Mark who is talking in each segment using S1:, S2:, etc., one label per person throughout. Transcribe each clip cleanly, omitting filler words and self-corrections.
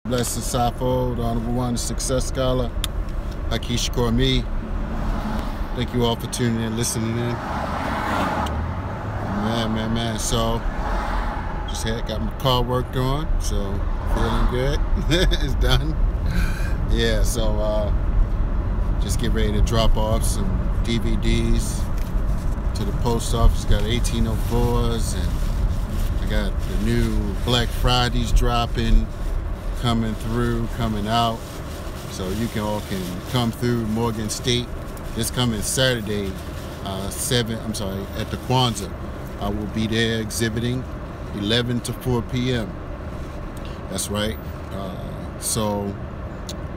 S1: Blessed Safo, the Honorable One, the Success Scholar, Akish Kormi. Thank you all for tuning in, listening in. Man. So, just got my car worked on, so feeling good. It's done. Yeah, so just get ready to drop off some DVDs to the post office. Got 1804s, and I got the new Black Fridays dropping, coming out. So you can come through Morgan State this coming Saturday, at the Kwanzaa. I will be there exhibiting 11 to 4 p.m. That's right. So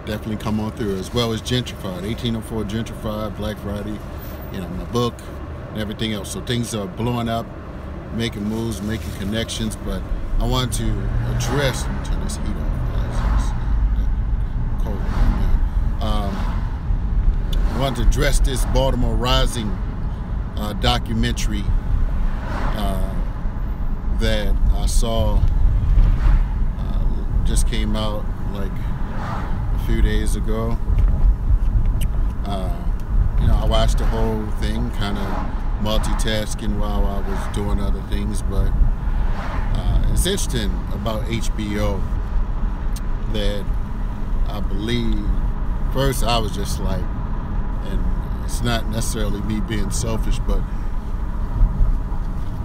S1: definitely come on through, as well as Gentrified, 1804 Gentrified, Black Friday, my book and everything else. So things are blowing up, making moves, making connections, but I want to address, let me turn this heat off. Cold right now. I want to address this Baltimore Rising documentary that I saw just came out like a few days ago. I watched the whole thing, kind of multitasking while I was doing other things, but it's interesting about HBO that I believe, first I was just like, and it's not necessarily me being selfish, but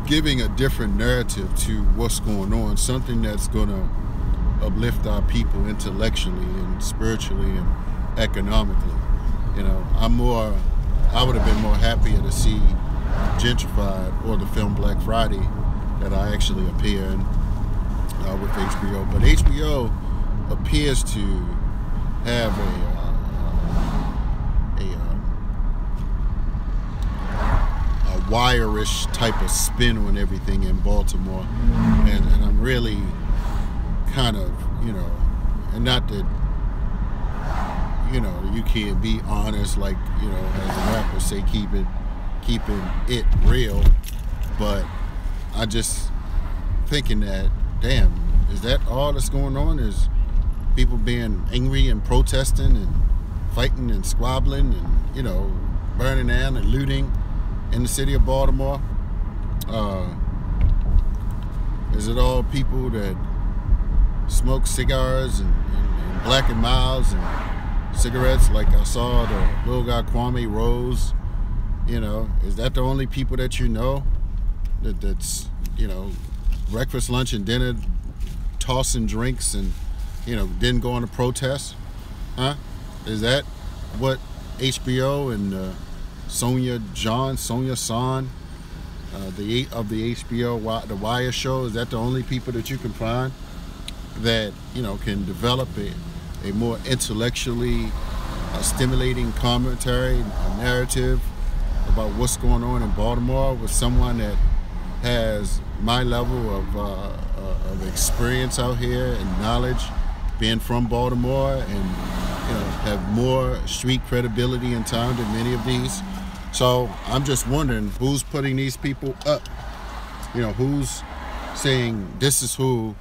S1: giving a different narrative to what's going on, something that's going to uplift our people intellectually and spiritually and economically. I would have been more happier to see Gentrified or the film Black Friday that I actually appear in with HBO. But HBO appears to have a wire-ish type of spin on everything in Baltimore, and I'm really kind of, and not that, you can't be honest, like, as the rappers say, keeping it real, but I just thinking that, damn, is that all that's going on? Is people being angry and protesting and fighting and squabbling and, burning down and looting in the city of Baltimore? Is it all people that smoke cigars and Black and Milds and cigarettes, like I saw the little guy Kwame Rose? Is that the only people that that's breakfast, lunch, and dinner, tossing drinks and didn't go on a protest? Is that what HBO and Sonia Son, the HBO The Wire show, is that the only people that you can find that can develop a more intellectually stimulating commentary, a narrative about what's going on in Baltimore, with someone that has my level of experience out here and knowledge, being from Baltimore, and have more street credibility in time than many of these. So I'm just wondering who's putting these people up. Who's saying this is who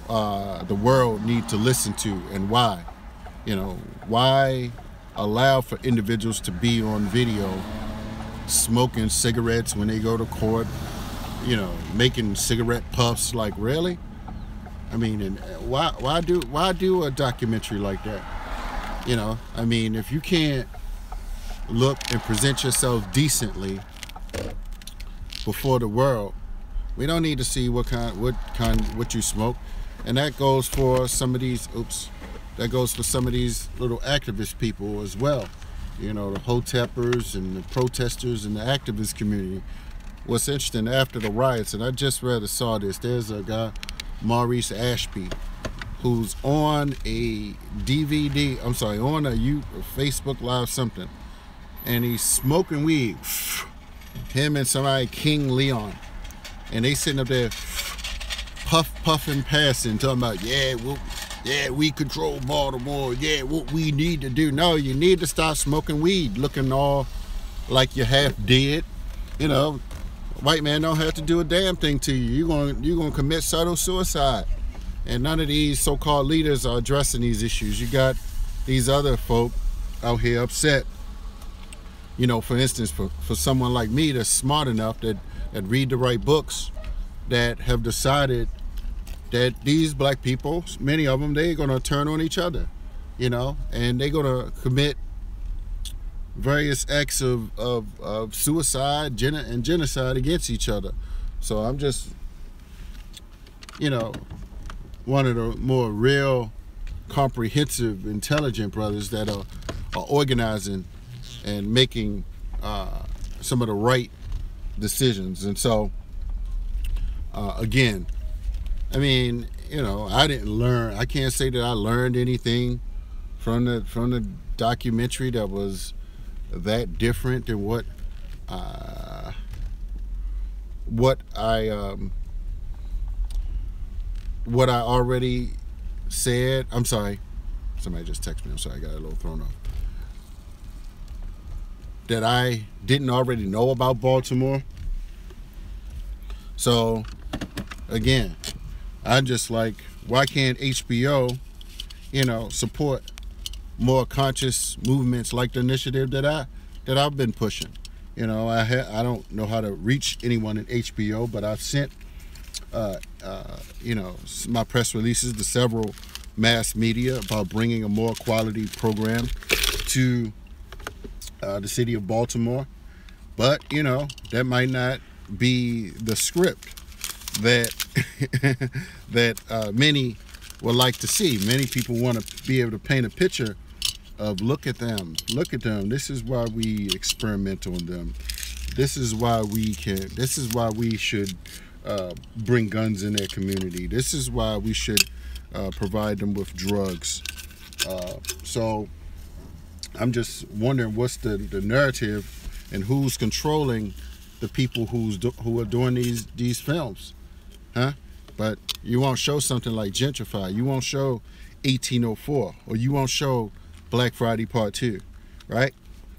S1: the world needs to listen to, and why? Why allow for individuals to be on video smoking cigarettes when they go to court, making cigarette puffs? Like, really? I mean, and why do a documentary like that? If you can't look and present yourself decently before the world, we don't need to see what you smoke. And that goes for some of these little activist people as well. The hotepers and the protesters and the activist community. What's interesting, after the riots, and I just saw this, there's a guy, Maurice Ashby, who's on a on a Facebook Live something, and he's smoking weed, him and somebody, King Leon, and they sitting up there puffing, passing, talking about, we control Baltimore, what we need to do. No, you need to stop smoking weed, looking all like you're half dead. White man don't have to do a damn thing to you. You're gonna commit subtle suicide. And none of these so-called leaders are addressing these issues. You got these other folk out here upset, you know, for instance, for someone like me that's smart enough, that read the right books, that have decided that these black people, many of them, they're going to turn on each other, you know, and they're going to commit various acts of suicide and genocide against each other. So I'm just, you know, one of the more real, comprehensive, intelligent brothers that are organizing and making some of the right decisions. And so, again, I mean, you know, I can't say that I learned anything from the documentary that was that different than what I already said. I'm sorry, somebody just texted me. I'm sorry, I got a little thrown off. That I didn't already know about Baltimore. So again, I'm just like, why can't HBO, you know, support more conscious movements like the initiative that I've been pushing? You know, I don't know how to reach anyone in HBO, but I've sent you know, my press releases to several mass media about bringing a more quality program to the city of Baltimore. But, you know, that might not be the script that that many would like to see. Many people want to be able to paint a picture of, look at them, this is why we experiment on them, this is why we should bring guns in their community, this is why we should provide them with drugs. So I'm just wondering, what's the narrative, and who's controlling the people who are doing these films, huh? But you won't show something like Gentrify, you won't show 1804, or you won't show Black Friday Part 2, right?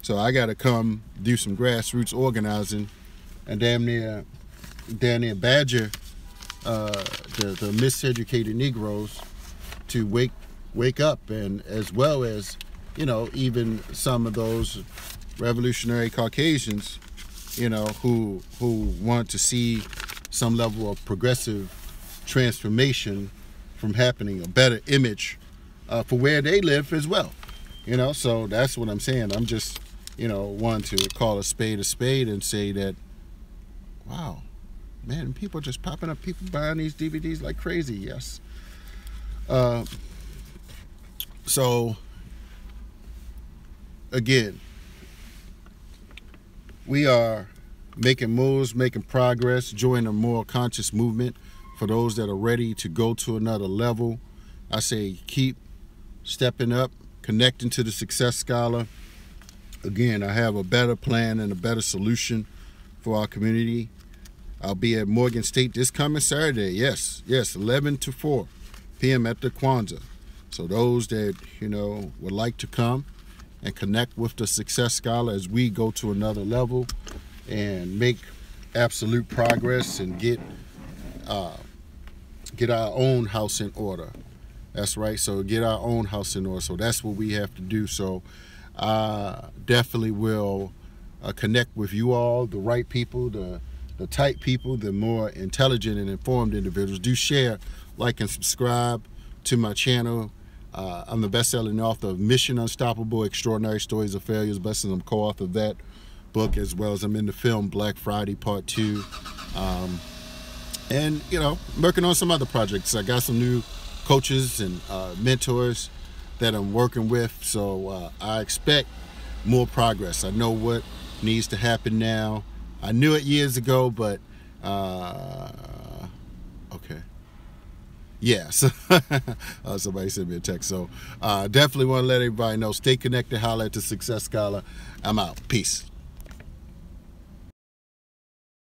S1: So I got to come do some grassroots organizing and damn near badger the miseducated Negroes to wake up, and as well as, you know, even some of those revolutionary Caucasians, you know, who want to see some level of progressive transformation from happening, a better image for where they live as well. You know, so that's what I'm saying. I'm just, you know, want to call a spade and say that, wow, man, people are just popping up, people buying these DVDs like crazy. Yes. So again, we are making moves, making progress, joining a more conscious movement. For those that are ready to go to another level, I say keep stepping up, connecting to the Success Scholar. Again, I have a better plan and a better solution for our community. I'll be at Morgan State this coming Saturday. Yes, 11 to 4 p.m. at the Kwanzaa. So those that, you know, would like to come and connect with the Success Scholar as we go to another level and make absolute progress and get our own house in order. That's right. So get our own house in order. So that's what we have to do. So I definitely will connect with you all, the right people, the tight people, the more intelligent and informed individuals. Do share, like, and subscribe to my channel. I'm the best-selling author of Mission Unstoppable, Extraordinary Stories of Failures, Blessings. I'm co-author of that book, as well as I'm in the film Black Friday Part 2. And, you know, working on some other projects. I got some new coaches and mentors that I'm working with. So I expect more progress. I know what needs to happen now. I knew it years ago, but okay. Yeah, so somebody sent me a text. So definitely want to let everybody know, stay connected, holler at the Success Scholar. I'm out. Peace.